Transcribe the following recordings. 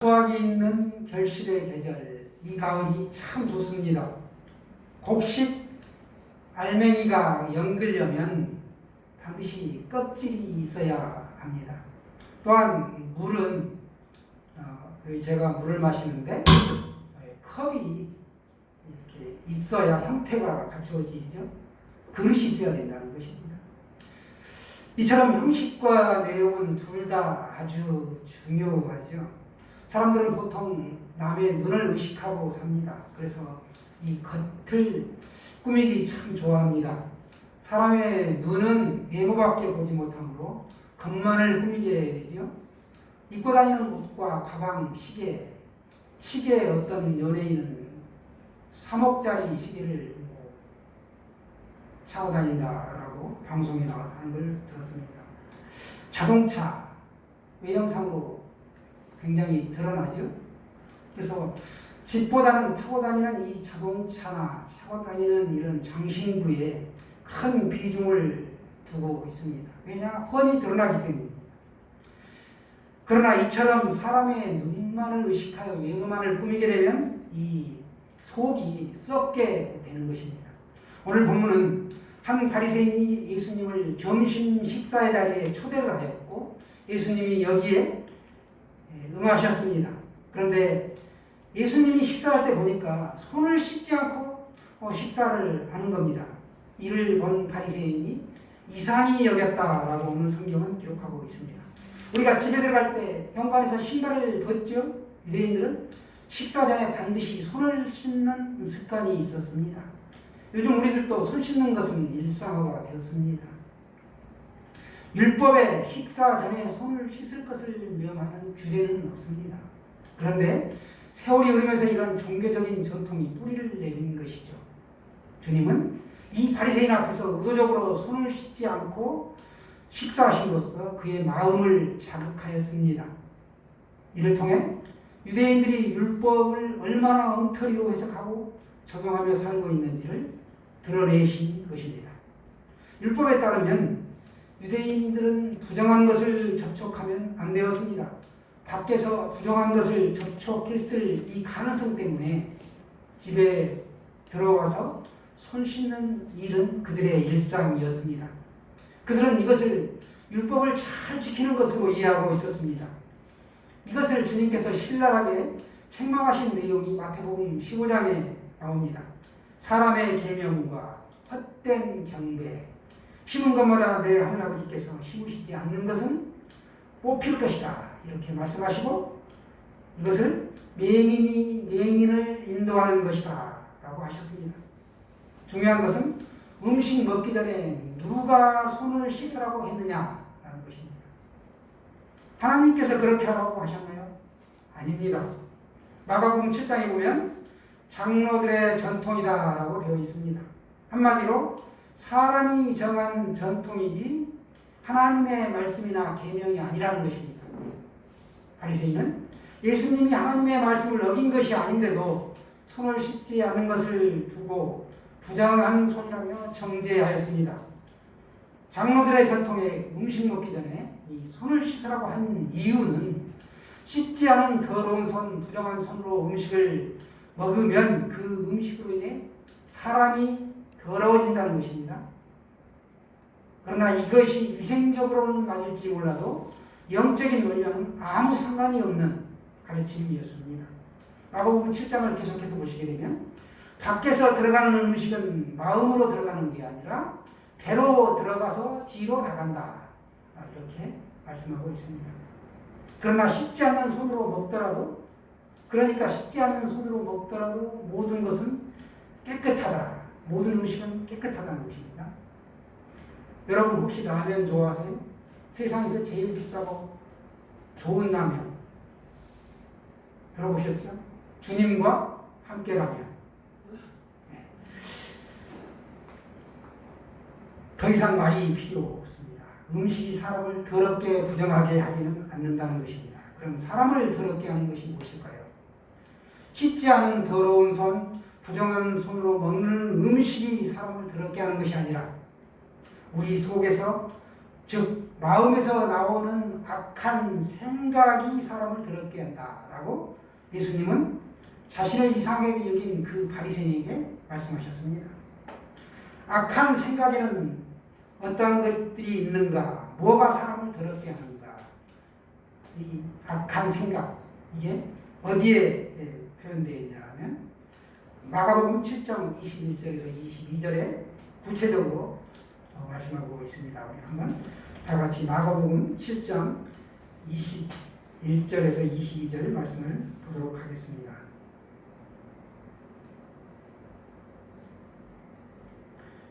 수확이 있는 결실의 계절, 이 가을이 참 좋습니다. 곡식 알맹이가 연글려면 반드시 껍질이 있어야 합니다. 또한 물은 제가 물을 마시는데 컵이 이렇게 있어야 형태가 갖추어지죠. 그릇이 있어야 된다는 것입니다. 이처럼 형식과 내용은 둘 다 아주 중요하죠. 사람들은 보통 남의 눈을 의식하고 삽니다. 그래서 이 겉을 꾸미기 참 좋아합니다. 사람의 눈은 외모밖에 보지 못하므로 겉만을 꾸미게 되죠. 입고 다니는 옷과 가방, 시계 어떤 연예인은 3억짜리 시계를 차고 다닌다라고 방송에 나와서 하는 걸 들었습니다. 자동차 외형상으로 굉장히 드러나죠. 그래서 집보다는 타고 다니는 이 자동차나 차고 다니는 이런 장신구에 큰 비중을 두고 있습니다. 왜냐? 훤히 드러나기 때문입니다. 그러나 이처럼 사람의 눈만을 의식하여 외모만을 꾸미게 되면 이 속이 썩게 되는 것입니다. 오늘 본문은 한 바리새인이 예수님을 점심 식사의 자리에 초대를 하였고 예수님이 여기에 응하셨습니다. 그런데 예수님이 식사할 때 보니까 손을 씻지 않고 식사를 하는 겁니다. 이를 본 바리새인이 이상히 여겼다라고 오늘 성경은 기록하고 있습니다. 우리가 집에 들어갈 때 현관에서 신발을 벗죠. 유대인들은 식사 전에 반드시 손을 씻는 습관이 있었습니다. 요즘 우리들도 손 씻는 것은 일상화가 되었습니다. 율법에 식사 전에 손을 씻을 것을 명하는 규례는 없습니다. 그런데 세월이 흐르면서 이런 종교적인 전통이 뿌리를 내린 것이죠. 주님은 이 바리새인 앞에서 의도적으로 손을 씻지 않고 식사하심으로써 그의 마음을 자극하였습니다. 이를 통해 유대인들이 율법을 얼마나 엉터리로 해석하고 적용하며 살고 있는지를 드러내신 것입니다. 율법에 따르면 유대인들은 부정한 것을 접촉하면 안 되었습니다. 밖에서 부정한 것을 접촉했을 이 가능성 때문에 집에 들어와서 손 씻는 일은 그들의 일상이었습니다. 그들은 이것을 율법을 잘 지키는 것으로 이해하고 있었습니다. 이것을 주님께서 신랄하게 책망하신 내용이 마태복음 15장에 나옵니다. 사람의 계명과 헛된 경배, 심은 것마다 내 하늘아버지께서 심으시지 않는 것은 뽑힐 것이다. 이렇게 말씀하시고 이것을 맹인이 맹인을 인도하는 것이다. 라고 하셨습니다. 중요한 것은 음식 먹기 전에 누가 손을 씻으라고 했느냐라는 것입니다. 하나님께서 그렇게 하라고 하셨나요? 아닙니다. 마가복음 7장에 보면 장로들의 전통이다라고 되어 있습니다. 한마디로 사람이 정한 전통이지 하나님의 말씀이나 계명이 아니라는 것입니다. 바리새인은 예수님이 하나님의 말씀을 어긴 것이 아닌데도 손을 씻지 않는 것을 두고 부정한 손이라며 정죄하였습니다. 장로들의 전통에 음식 먹기 전에 이 손을 씻으라고 한 이유는 씻지 않은 더러운 손, 부정한 손으로 음식을 먹으면 그 음식으로 인해 사람이 더러워진다는 것입니다. 그러나 이것이 위생적으로는 맞을지 몰라도 영적인 원리와는 아무 상관이 없는 가르침이었습니다. 마가복음 7장을 계속해서 보시게 되면 밖에서 들어가는 음식은 마음으로 들어가는 게 아니라 배로 들어가서 뒤로 나간다. 이렇게 말씀하고 있습니다. 그러나 씻지 않는 손으로 먹더라도 모든 것은 깨끗하다. 모든 음식은 깨끗하다는 것입니다. 여러분 혹시 라면 좋아하세요? 세상에서 제일 비싸고 좋은 라면 들어보셨죠? 주님과 함께 라면. 네. 더 이상 말이 필요 없습니다. 음식이 사람을 더럽게 부정하게 하지는 않는다는 것입니다. 그럼 사람을 더럽게 하는 것이 무엇일까요? 씻지 않은 더러운 손, 부정한 손으로 먹는 음식이 사람을 더럽게 하는 것이 아니라 우리 속에서 즉 마음에서 나오는 악한 생각이 사람을 더럽게 한다라고 예수님은 자신을 이상하게 여긴 그 바리새인에게 말씀하셨습니다. 악한 생각에는 어떠한 것들이 있는가? 뭐가 사람을 더럽게 하는가? 이 악한 생각, 이게 어디에 표현되어 있냐 하면 마가복음 7장 21절에서 22절에 구체적으로 말씀하고 있습니다. 우리 한번 다 같이 마가복음 7장 21절에서 22절 말씀을 보도록 하겠습니다.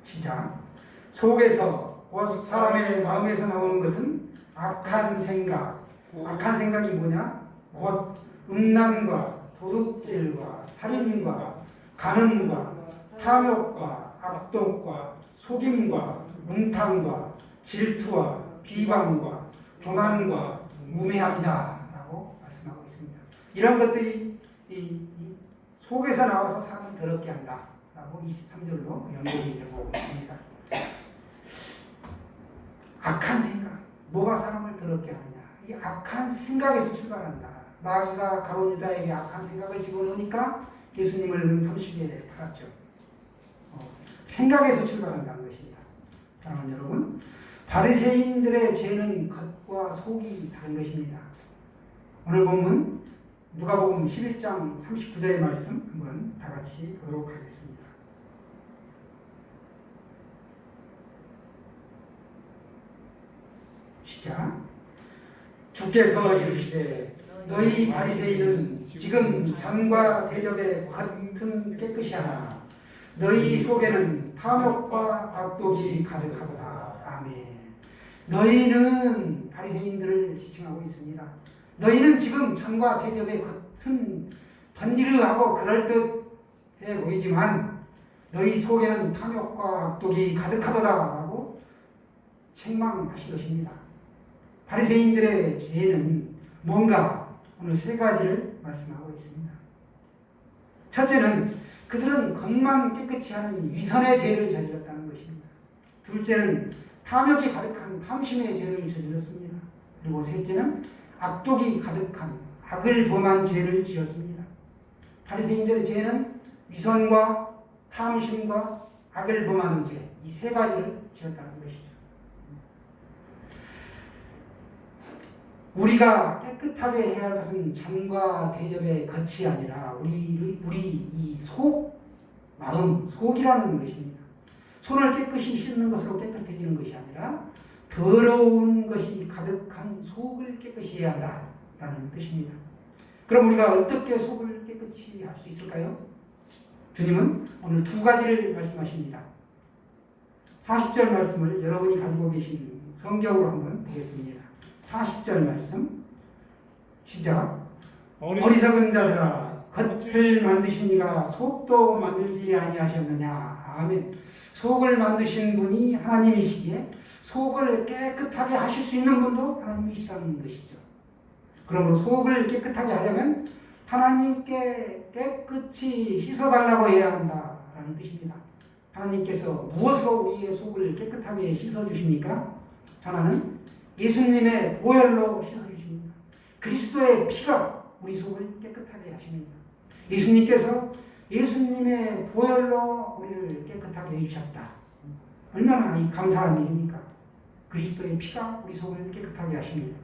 시작. 속에서 곧 사람의 마음에서 나오는 것은 악한 생각. 악한 생각이 뭐냐? 곧 음란과 도둑질과 살인과 간음과 탐욕과 악독과 속임과 음탕과 질투와 비방과 교만과 우매함이다 라고 말씀하고 있습니다. 이런 것들이 이 속에서 나와서 사람을 더럽게 한다 라고 23절로 연결이 되고 있습니다. 악한 생각, 뭐가 사람을 더럽게 하느냐? 이 악한 생각에서 출발한다. 마귀가 가룟 유다에게 악한 생각을 집어넣으니까 예수님을 은30에 팔았죠. 생각에서 출발한다는 것입니다. 사랑하는 여러분, 바리새인들의 죄는 겉과 속이 다른 것입니다. 오늘 본문 누가복음 11장 39절의 말씀 한번 다 같이 보도록 하겠습니다. 시작. 주께서 이르시되 너희 바리새인은 지금 잔과 대접의 겉은 깨끗이 하나 너희 속에는 탐욕과 악독이 가득하도다. 아멘. 너희는 바리새인들을 지칭하고 있습니다. 너희는 지금 잔과 대접의 겉은 번지르하고 그럴듯해 보이지만 너희 속에는 탐욕과 악독이 가득하도다 라고 책망하신 것입니다. 바리새인들의 죄는 뭔가 오늘 세 가지를 말씀하고 있습니다. 첫째는 그들은 겉만 깨끗이 하는 위선의 죄를 저질렀다는 것입니다. 둘째는 탐욕이 가득한 탐심의 죄를 저질렀습니다. 그리고 셋째는 악독이 가득한 악을 범한 죄를 지었습니다. 바리새인들의 죄는 위선과 탐심과 악을 범하는 죄, 이 세 가지를 지었다는 것이죠. 우리가 깨끗하게 해야 할 것은 잔과 대접의 겉이 아니라 우리 이 속, 마음, 속이라는 것입니다. 손을 깨끗이 씻는 것으로 깨끗해지는 것이 아니라 더러운 것이 가득한 속을 깨끗이 해야 한다라는 뜻입니다. 그럼 우리가 어떻게 속을 깨끗이 할 수 있을까요? 주님은 오늘 두 가지를 말씀하십니다. 40절 말씀을 여러분이 가지고 계신 성경으로 한번 보겠습니다. 40절 말씀 시작. 어리석은 자들아 겉을 만드신 이가 속도 만들지 아니하셨느냐. 아멘. 속을 만드신 분이 하나님이시기에 속을 깨끗하게 하실 수 있는 분도 하나님이시라는 것이죠. 그러므로 속을 깨끗하게 하려면 하나님께 깨끗이 씻어달라고 해야 한다라는 뜻입니다. 하나님께서 무엇으로 우리의 속을 깨끗하게 씻어주십니까? 하나는 예수님의 보혈로 씻어주십니다. 그리스도의 피가 우리 속을 깨끗하게 하십니다. 예수님께서 예수님의 보혈로 우리를 깨끗하게 해주셨다. 얼마나 감사한 일입니까? 그리스도의 피가 우리 속을 깨끗하게 하십니다.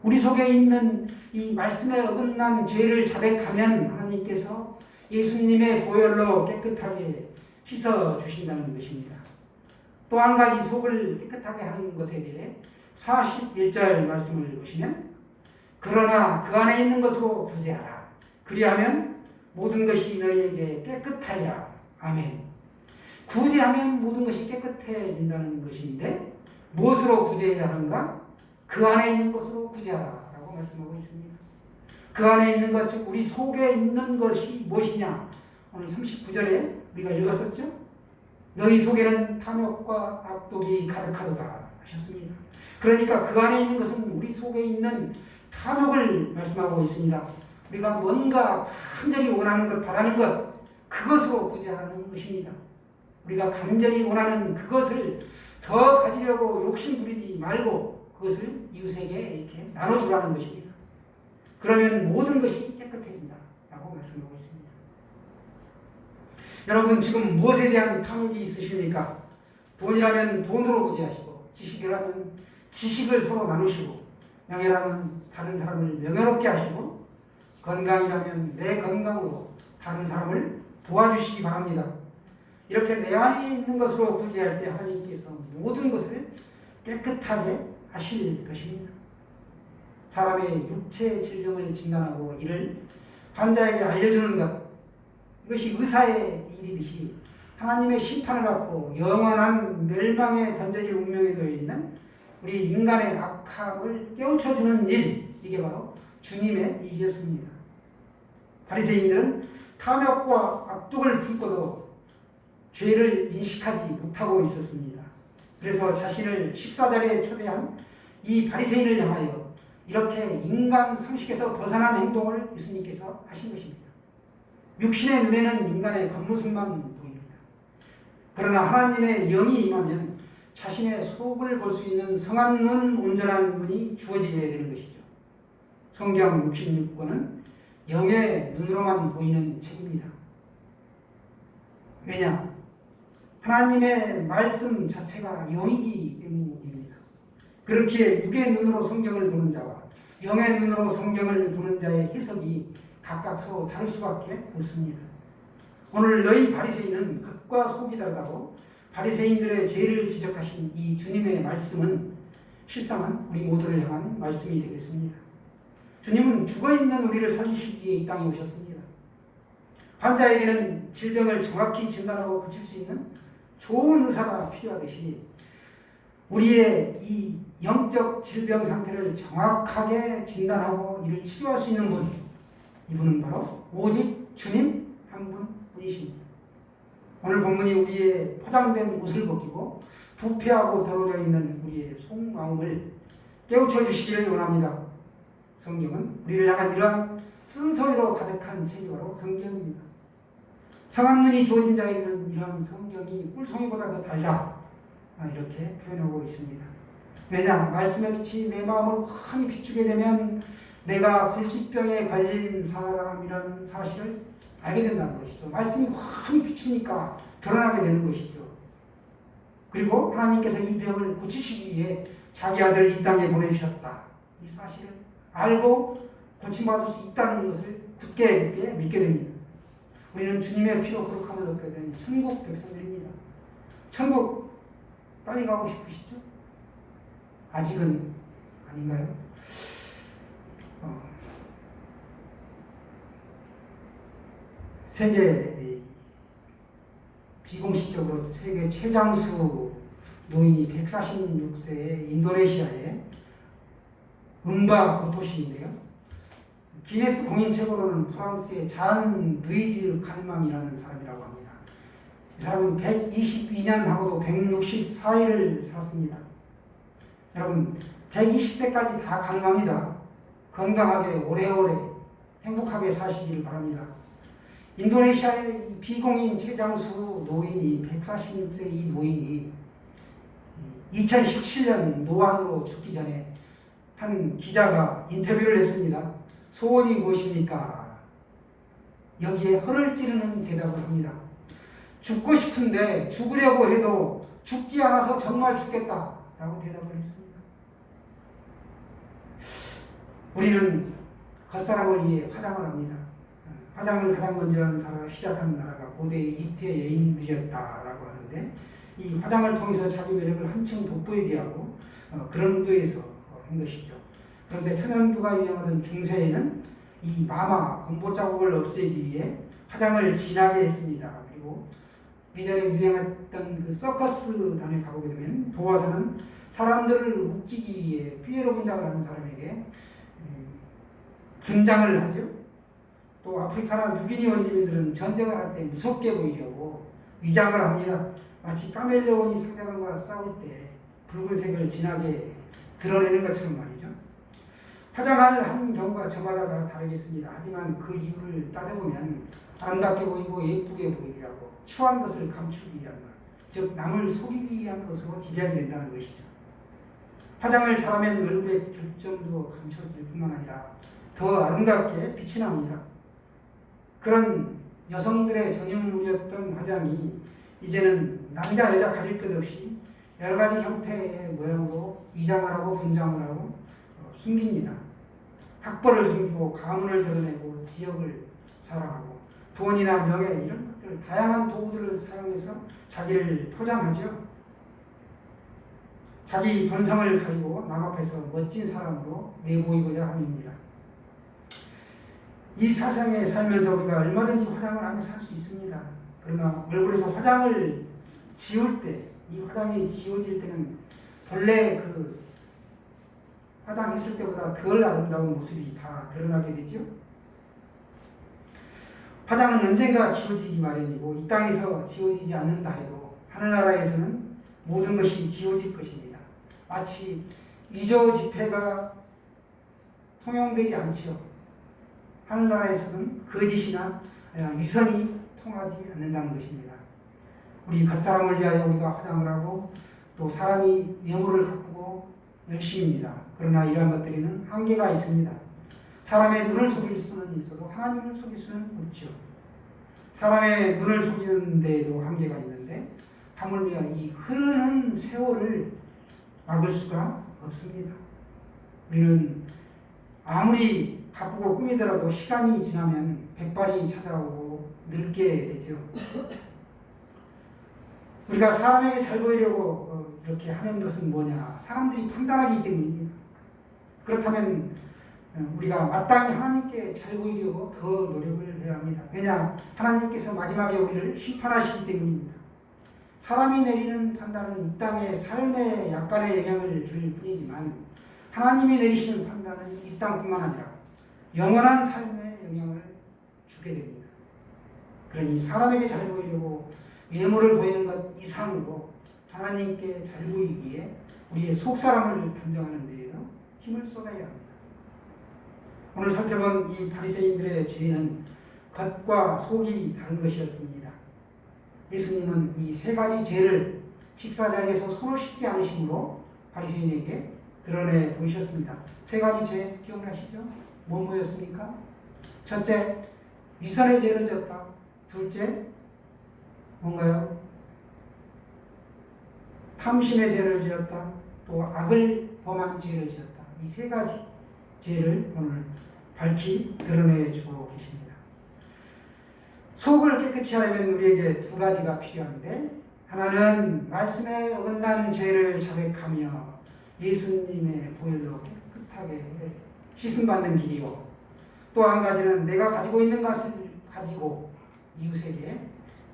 우리 속에 있는 이 말씀에 어긋난 죄를 자백하면 하나님께서 예수님의 보혈로 깨끗하게 씻어주신다는 것입니다. 또 한 가지 속을 깨끗하게 하는 것에 대해 41절 말씀을 보시면 그러나 그 안에 있는 것으로 구제하라. 그리하면 모든 것이 너희에게 깨끗하리라. 아멘. 구제하면 모든 것이 깨끗해진다는 것인데 무엇으로 구제해야 하는가? 그 안에 있는 것으로 구제하라 라고 말씀하고 있습니다. 그 안에 있는 것, 즉 우리 속에 있는 것이 무엇이냐? 오늘 39절에 우리가 읽었었죠? 너희 속에는 탐욕과 악독이 가득하도다 하셨습니다. 그러니까 그 안에 있는 것은 우리 속에 있는 탐욕을 말씀하고 있습니다. 우리가 뭔가 간절히 원하는 것, 바라는 것, 그것으로 구제하는 것입니다. 우리가 간절히 원하는 그것을 더 가지려고 욕심 부리지 말고 그것을 이웃에게 이렇게 나눠주라는 것입니다. 그러면 모든 것이 깨끗해진다라고 말씀하고 있습니다. 여러분 지금 무엇에 대한 탐욕이 있으십니까? 돈이라면 돈으로 구제하시고, 지식이라면 지식을 서로 나누시고, 명예라면 다른 사람을 명예롭게 하시고, 건강이라면 내 건강으로 다른 사람을 도와주시기 바랍니다. 이렇게 내 안에 있는 것으로 구제할 때 하나님께서 모든 것을 깨끗하게 하실 것입니다. 사람의 육체 질병을 진단하고 이를 환자에게 알려주는 것, 이것이 의사의 일이듯이 하나님의 심판을 받고 영원한 멸망에 던져질 운명에 놓여 있는 우리 인간의 악함을 깨우쳐주는 일, 이게 바로 주님의 일이었습니다. 바리새인들은 탐욕과 악독을 품고도 죄를 인식하지 못하고 있었습니다. 그래서 자신을 식사자리에 초대한 이 바리새인을 향하여 이렇게 인간 상식에서 벗어난 행동을 예수님께서 하신 것입니다. 육신의 눈에는 인간의 겉모습만 보입니다. 그러나 하나님의 영이 임하면 자신의 속을 볼 수 있는 성한 눈, 온전한 눈이 주어져야 되는 것이죠. 성경 66권은 영의 눈으로만 보이는 책입니다. 왜냐? 하나님의 말씀 자체가 영이기 때문입니다. 그렇기에 육의 눈으로 성경을 보는 자와 영의 눈으로 성경을 보는 자의 해석이 각각 서로 다를 수밖에 없습니다. 오늘 너희 바리새인은 겉과 속이 다르다고 바리새인들의 죄를 지적하신 이 주님의 말씀은 실상은 우리 모두를 향한 말씀이 되겠습니다. 주님은 죽어있는 우리를 살리시기 위해 이 땅에 오셨습니다. 환자에게는 질병을 정확히 진단하고 고칠 수 있는 좋은 의사가 필요하듯이 우리의 이 영적 질병 상태를 정확하게 진단하고 이를 치료할 수 있는 분, 이분은 바로 오직 주님 한 분뿐이십니다. 오늘 본문이 우리의 포장된 옷을 벗기고 부패하고 더러워져 있는 우리의 속마음을 깨우쳐 주시기를 원합니다. 성경은 우리를 향한 이러한 쓴소리로 가득한 책이 바로 성경입니다. 성한 눈이 주어진 자에게는 이러한 성경이 꿀송이보다 더 달다, 이렇게 표현하고 있습니다. 왜냐? 말씀의 빛이 내 마음을 환히 비추게 되면 내가 불치병에 걸린 사람이라는 사실을 알게 된다는 것이죠. 말씀이 환히 비추니까 드러나게 되는 것이죠. 그리고 하나님께서 이 병을 고치시기 위해 자기 아들을 이 땅에 보내주셨다, 이 사실을 알고 고침받을 수 있다는 것을 굳게 믿게 됩니다. 우리는 주님의 피로 거룩함을 얻게 된 천국 백성들입니다. 천국 빨리 가고 싶으시죠? 아직은 아닌가요? 세계 비공식적으로 세계 최장수 노인이 146세의 인도네시아의 음바 고토시인데요. 기네스 공인책으로는 프랑스의 잔 루이즈 칼망이라는 사람이라고 합니다. 이 사람은 122년하고도 164일을 살았습니다. 여러분 120세까지 다 가능합니다. 건강하게 오래오래 행복하게 사시기를 바랍니다. 인도네시아의 이 비공인 최장수 노인이 146세 이 노인이 2017년 노안으로 죽기 전에 한 기자가 인터뷰를 했습니다. 소원이 무엇입니까? 여기에 허를 찌르는 대답을 합니다. 죽고 싶은데 죽으려고 해도 죽지 않아서 정말 죽겠다라고 대답을 했습니다. 우리는 겉사람을 위해 화장을 합니다. 화장을 가장 먼저 시작한 나라가 고대 이집트의 여인들이었다라고 하는데, 이 화장을 통해서 자기 매력을 한층 돋보이게 하고 그런 의도에서 한 것이죠. 그런데 천연두가 유행하던 중세에는 이 마마, 공보 자국을 없애기 위해 화장을 진하게 했습니다. 그리고 예전에 유행했던 그 서커스단에 가보게 되면 도화사는 사람들을 웃기기 위해 피에로 분장을 하는 사람에게 분장을 하죠. 또 아프리카나 누기니 원주민들은 전쟁을 할 때 무섭게 보이려고 위장을 합니다. 마치 카멜레온이 상대방과 싸울 때 붉은색을 진하게 드러내는 것처럼 말이죠. 화장을 한 경우가 저마다 다 다르겠습니다. 하지만 그 이유를 따져보면 아름답게 보이고 예쁘게 보이게 하고 추한 것을 감추기 위한 것, 즉 남을 속이기 위한 것으로 집약이 된다는 것이죠. 화장을 잘하면 얼굴의 결점도 감춰질 뿐만 아니라 더 아름답게 빛이 납니다. 그런 여성들의 전유물이었던 화장이 이제는 남자 여자 가릴 것 없이 여러 가지 형태의 모양으로 이장을 하고 분장을 하고 숨깁니다. 학벌을 숨기고 가문을 드러내고 지역을 자랑하고 돈이나 명예 이런 것들 다양한 도구들을 사용해서 자기를 포장하죠. 자기 본성을 가리고 남 앞에서 멋진 사람으로 내보이고자 함입니다. 이 세상에 살면서 우리가 얼마든지 화장을 하며 살 수 있습니다. 그러나 얼굴에서 화장을 지울 때, 이 화장이 지워질 때는 본래 그 화장했을 때보다 덜 아름다운 모습이 다 드러나게 되죠. 화장은 언젠가 지워지기 마련이고 이 땅에서 지워지지 않는다 해도 하늘나라에서는 모든 것이 지워질 것입니다. 마치 위조 지폐가 통용되지 않지요. 하늘나라에서는 거짓이나 위선이 통하지 않는다는 것입니다. 우리 겉사람을 위하여 우리가 화장을 하고 또 사람이 외모를 가꾸고 열심입니다. 그러나 이러한 것들에는 한계가 있습니다. 사람의 눈을 속일 수는 있어도 하나님을 속일 수는 없죠. 사람의 눈을 속이는 데에도 한계가 있는데 하물며 이 흐르는 세월을 막을 수가 없습니다. 우리는 아무리 바쁘고 꾸미더라도 시간이 지나면 백발이 찾아오고 늙게 되죠. 우리가 사람에게 잘 보이려고 이렇게 하는 것은 뭐냐? 사람들이 판단하기 때문입니다. 그렇다면 우리가 마땅히 하나님께 잘 보이려고 더 노력을 해야 합니다. 왜냐? 하나님께서 마지막에 우리를 심판하시기 때문입니다. 사람이 내리는 판단은 이 땅의 삶에 약간의 영향을 줄 뿐이지만 하나님이 내리시는 판단은 이 땅뿐만 아니라 영원한 삶에 영향을 주게 됩니다. 그러니 사람에게 잘 보이려고 외모를 보이는 것 이상으로 하나님께 잘 보이기에 우리의 속사람을 단정하는 데에도 힘을 쏟아야 합니다. 오늘 살펴본 이 바리새인들의 죄는 겉과 속이 다른 것이었습니다. 예수님은 이 세 가지 죄를 식사 자리에서 손을 씻지 않으심으로 바리새인에게 드러내 보이셨습니다. 세 가지 죄 기억나시죠? 뭐였습니까? 첫째, 위선의 죄를 졌다. 둘째, 뭔가요? 탐심의 죄를 지었다. 또 악을 범한 죄를 지었다. 이 세 가지 죄를 오늘 밝히 드러내 주고 계십니다. 속을 깨끗이 하려면 우리에게 두 가지가 필요한데 하나는 말씀에 어긋난 죄를 자백하며 예수님의 보혈로 깨끗하게 씻음받는 길이요. 또 한 가지는 내가 가지고 있는 것을 가지고 이웃에게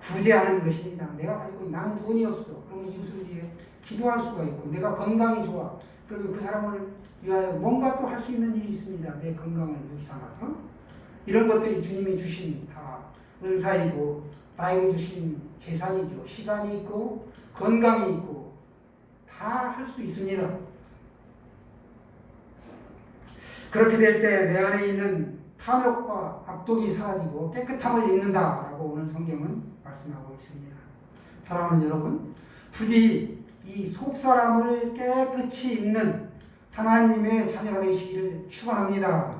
구제하는 것입니다. 내가 가지고 나는 돈이 없어. 그러면 이웃을 위해 기도할 수가 있고 내가 건강이 좋아. 그러면 그 사람을 위하여 뭔가 또 할 수 있는 일이 있습니다. 내 건강을 무기 삼아서. 이런 것들이 주님이 주신 다 은사이고 나에게 주신 재산이죠. 시간이 있고 건강이 있고 다 할 수 있습니다. 그렇게 될 때 내 안에 있는 탐욕과 악독이 사라지고 깨끗함을 입는다라고 오늘 성경은 말씀하고 있습니다. 사랑하는 여러분, 부디 이 속사람을 깨끗이 입는 하나님의 자녀가 되시기를 축원합니다.